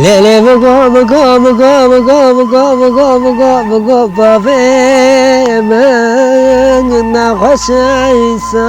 Lele mugo mugo mugo mugo mugo mugo mugo mugo babe man na khashaysa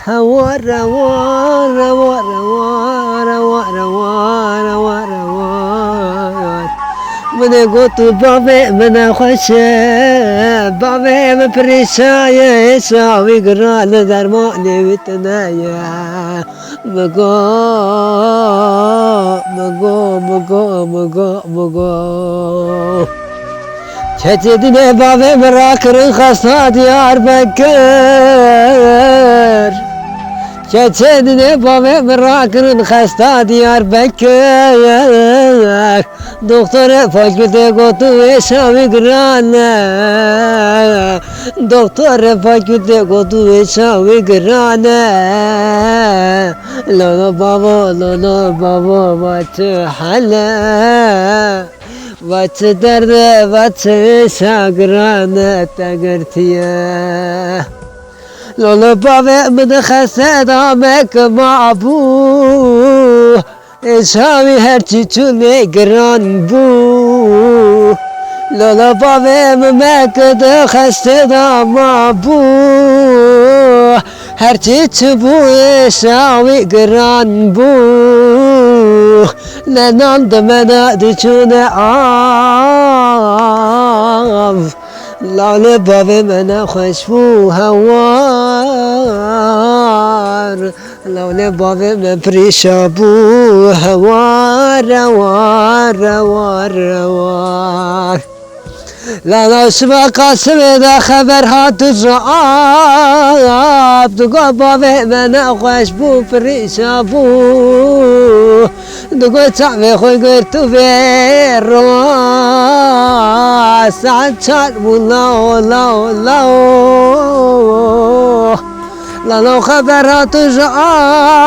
hawara wara wara wara wara wara wara wara mene gotu babe mene khashe babe me prishaya esa vigran darmane vitnaya mugo mugo mugo mugo mugo Çeçedine babe bırakırın hasta Diyarbakır Çeçedine babe bırakırın hasta Diyarbakır Doktora fakülte gotu eşavi grane Doktora fakülte gotu eşavi grane Lolo babo vatı hala Vatı derde vatı şagrane tagırtiye Lolo babo mıdıkhase damek mabu Eşavi her çiçune gran bu Lolo babo mıdıkhase damek bu Her çiçi bu eşavi gran bu Lenaldı mena diçune av Lale babe mena خوشبو هوار Lale babe me prişabu هوار هوار هوار هوار Lala şıma kasım da haber hatırab Dugo babe mena خوشبو prişabu Dugo çave koy görtü verro Saat çar bu lao lao lao Lala haber hatırab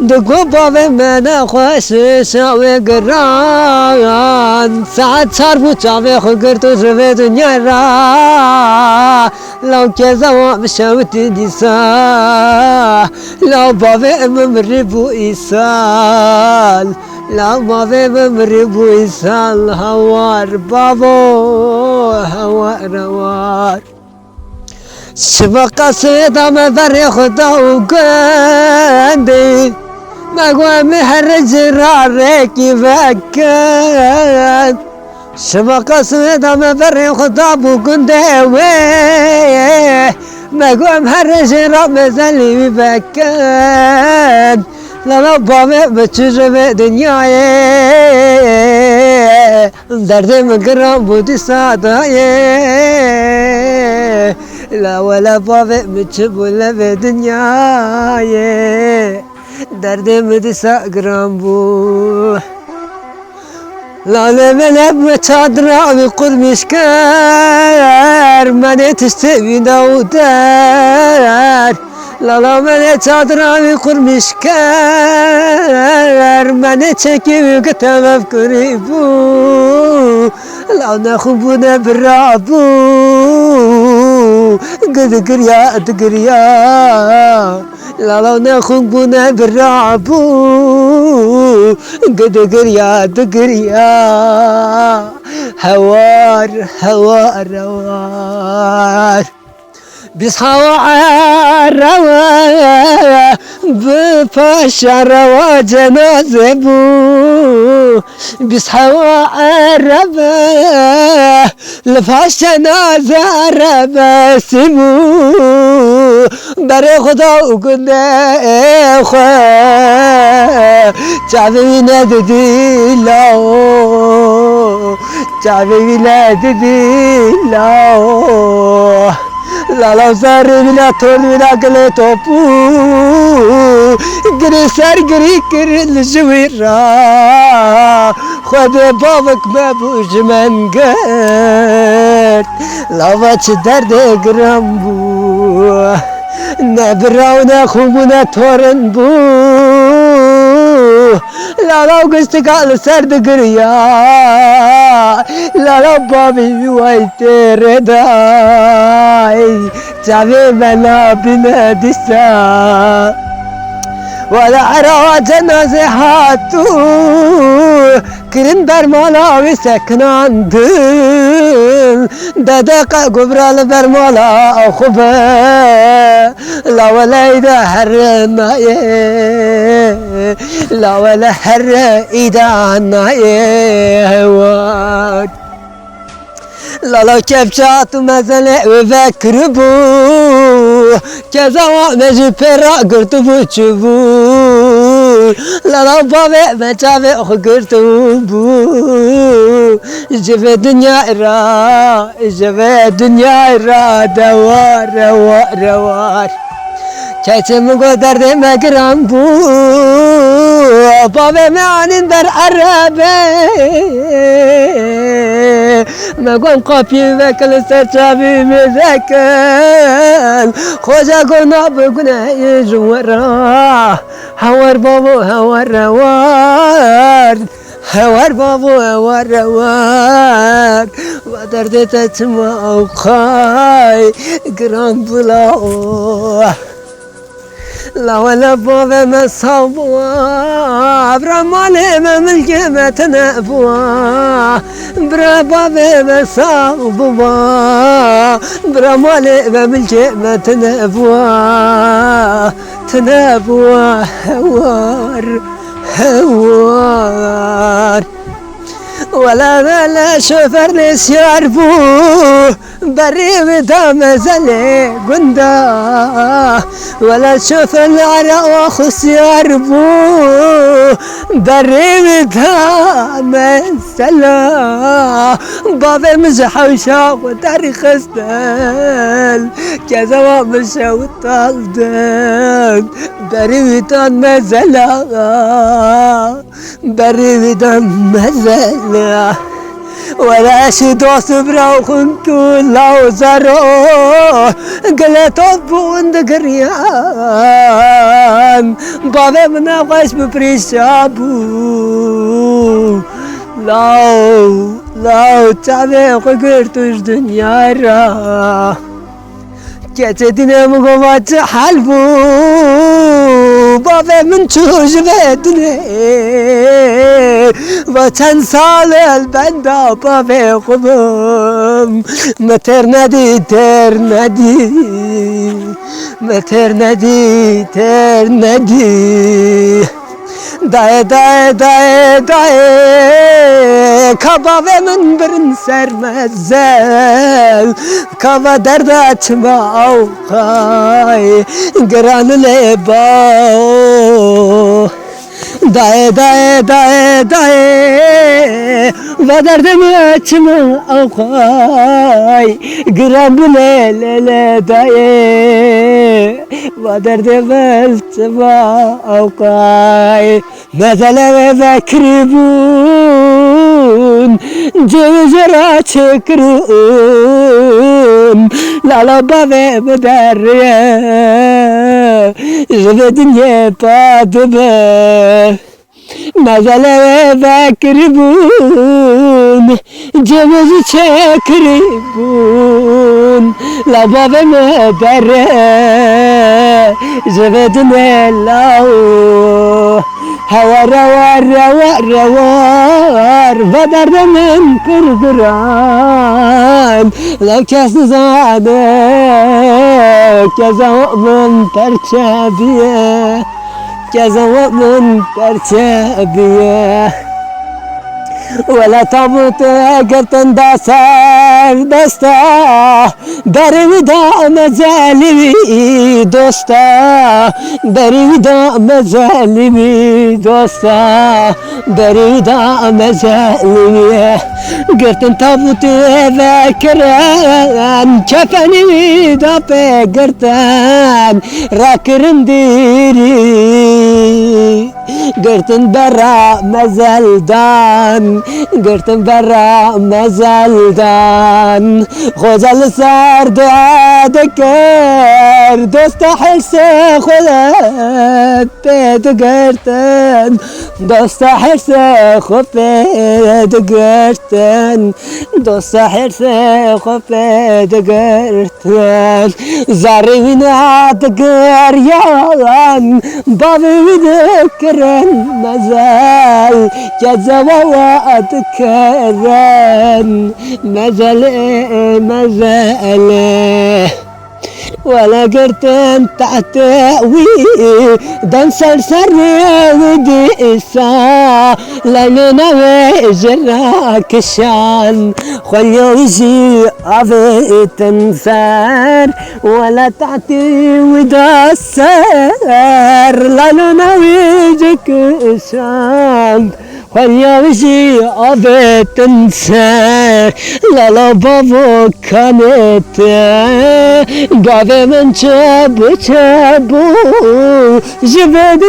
Dugo babe mena خوشبو gran Saat çar bu çave koy görtü ve dünya ra لو كذا مشوت ديسا لو بابي ممربو إيسال لو بابي ممربو إيسال هوار بابو هوار هوار شبقة سيدا مذري خدا وقاندي مقوى محرج راريكي فكان شبقة سيدا مذري خدا وقاندي مقوى محرج رمزالي بفكان لما بابي بتشجب دنياي دردي مقرم بودي ساداي لا ولا بابي بتشبولا بدنياي دردي مدي ساقرم بو لا ملب متادرا بقول مشكار ماني تستوي دودار لا ماني تادرا بقول مشكار ماني تشكي وقتها مفكري بو لا ناخبونا برابو قد قريا تقريا لا ناخبونا برابو قد قريا تقريا هوار هوار هوار بيصحوا عالروا بفشر وجنازبو بيصحوا عالروا لفاش جنازة سمو بري خدا وقلنا اخوة تعبينا دديلاو تعبينا دديلاو لا لا زاري بلا طول بلا قلي توبو قري سار قري قري الجويرة خذ بابك بابوش من قد لا باتش درد قرمبو نبراونا خوبونا تورن بو لا لا قصتك على سرد قريا لا لا بابي ويتي رداي تعبي بلا بنا دسا ولا عرا جنازهاتو كرن برمالا وسكنان دل ددق قبرال برمالا خوبه لا ولا إذا هرنايه لا ولا هر إذا نايه لا لا كبشات مزلة وفكربو كذا مجي برا قرتبو تشبو لا لا بابي مجابي قرتبو جف الدنيا را جف الدنيا را دوار روار روار كيتم قدر مقرام بو بابي معن در عربي ما قوم قافي ذاكل سرشابي مذاكل خوجا قلنا بقنا يجورا هوار بابو هوار روار هوار بابو هوار روار ودرد تتما خاي قرام بلاو لا ولا بابا ما صابوا برا مالي ما ملكي ما تنافوا برا بابا ما صابوا برا مالي ما ملكي ما تنافوا تنافوا هوار هوار ولا شوفر ليش يعرفوه بري ودام زلي قندا ولا شوفر العرق وخص يعرفوه بري ودام زلا بابا مزح وشاق وتاريخ استل كذا مشى وطالدن بري ودام زلا بري ودام زلا ولا شدو صبرا وخنتو لو زارو قلت أبون دقريان بابا منا غاش ببريشابو لو تعبي قرتوش دنيا را كتدنا مغوات حلبو بابا من تشوش بدني وتنسال البندا بابا قبم مترندي ترندي مترندي ترندي داي داي داي داي كبابا من برن سرمزل كبا دردات ما خاي قران لباو داي داي داي داي ودرد ما تشما خاي قران بليل داي ودرد ما تشما خاي مثلا ذكربون جوزرا تكرون لا لا بابا بدريا زبدني بادبه مثلا ذكربون جوز تكربون لا بابا بدريا زبدني لاو هوار روار روار روار بدر من كربران لو كاس زادك كذا من ترشابيه كذا من ترشابيه ولا تابوت قرطن داسر دستا بريدا مزالي دوستا بريدا مزالي دوستا بريدا مزالي قرطن تابوت ذاكران كفني دافع قرطن راكرن ديري Gırtın berra mezeldan, gırtın berra mezeldan. Hocalı sar dua deker, dosta herse kholet gırtın, dosta herse khofet gırtın, dosta herse khofet gırtın. Zarvina dıgır yalan, bavi dıkırın mezel, cezava dıkırın mezel mezel. ولا قرتن تحتوي دم سرسر وديسا لنا وجراك الشان خليوزي أبي تنسار ولا تعطي ودسر لنا وجك الشان خليوزي أبي تنسار لا بابو كانت قاعدة من شابو شابو جبد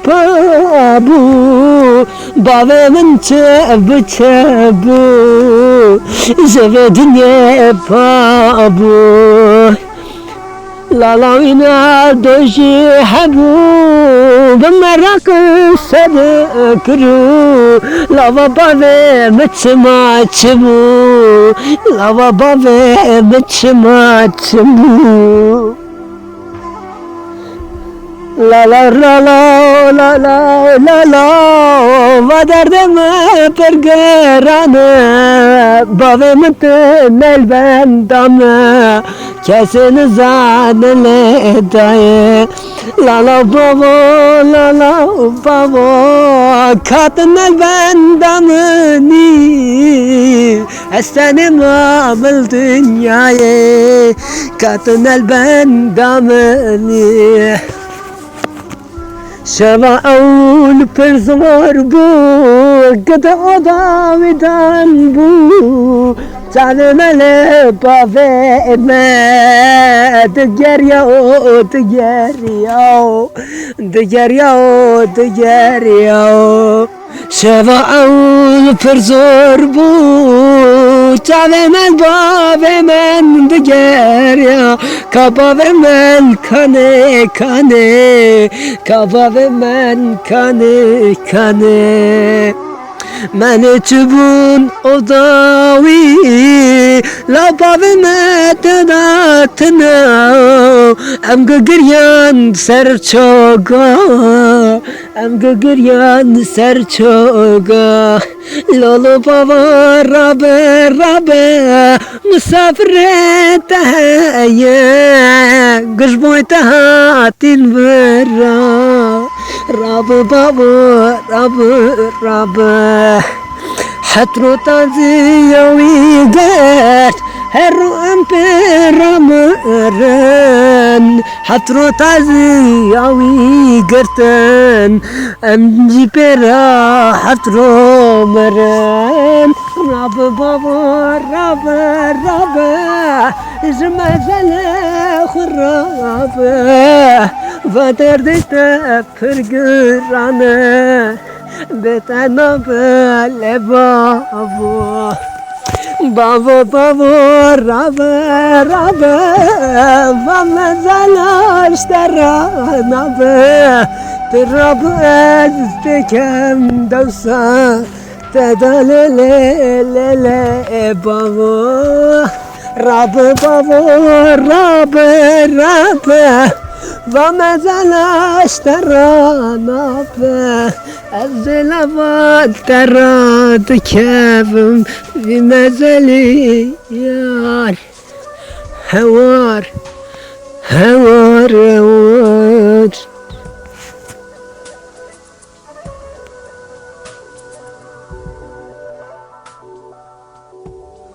بابو بابا من شابو شابو جبد بابو لا لا وينا دوشي حبو بمراك سبكرو لا بابا متسمع تشبو لا بابا متسمع تشبو لا لا لا لا لا لا لا لا ما دردم برقرانه بابا متن البندام كاسن زان لدايه لا لا بابا لا لا بابا كاتن البندامني استنم بالدنيا كاتن البندامني شبعون برزمار بو قد عضاودان بو تعلم لبابي ما تجريو تجريو تجريو تجريو شبعون برزمار بو تعلم البابي من تجريو كبابي من كاني كاني كبابي من كاني كاني من تبون أضاوي لا بابي ما تداتنا أم قريان سرچوغا أم قريان سرچوغا لولو بابا رابا رابا مسافر تهيا قشبوي تهاتين برا راب بابا راب راب حترو تازيوي قات هرو أمبرامرن حترو تازيوي قرتن أمجي برا حترو مرن راب بابا راب راب زمازل خراب ودردت فرقرانه بتنا بالبابو بابو بابو رابا رابا فما زال اشترانا تراب ازدكم دوسا تدللللل بابو رابا بابو رابا رابا وما زال اشترانا الزلفات ترات كيفم في مزلي هوار هوار هوار